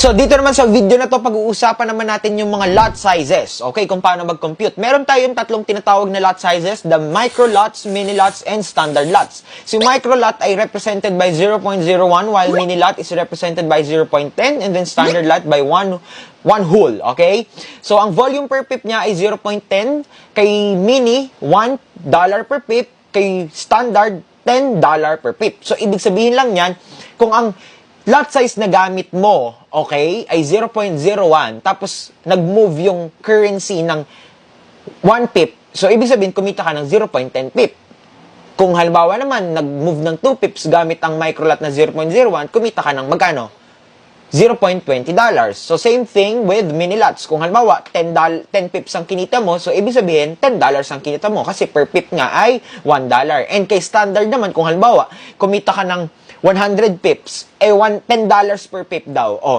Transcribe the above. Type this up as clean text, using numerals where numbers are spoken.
So, dito naman sa video na to, pag-uusapan naman natin yung mga lot sizes. Okay, kung paano mag-compute. Meron tayong tatlong tinatawag na lot sizes, the micro lots, mini lots, and standard lots. Si micro lot ay represented by 0.01, while mini lot is represented by 0.10, and then standard lot by 1 whole. Okay? So, ang volume per pip niya ay 0.10, kay mini, $1 per pip, kay standard, $10 per pip. So, ibig sabihin lang yan, kung ang lot size na gamit mo, okay, ay 0.01, tapos nag-move yung currency ng 1 pip, so ibig sabihin, kumita ka ng 0.10 pip. Kung halimbawa naman, nag-move ng 2 pips gamit ang microlot na 0.01, kumita ka ng magkano? $0.20. So, same thing with mini lots. Kung halimbawa, 10 pips ang kinita mo, so ibig sabihin, $10 ang kinita mo kasi per pip nga ay $1. And kay standard naman, kung halimbawa, kumita ka ng 100 pips, $10 per pip daw. Oh,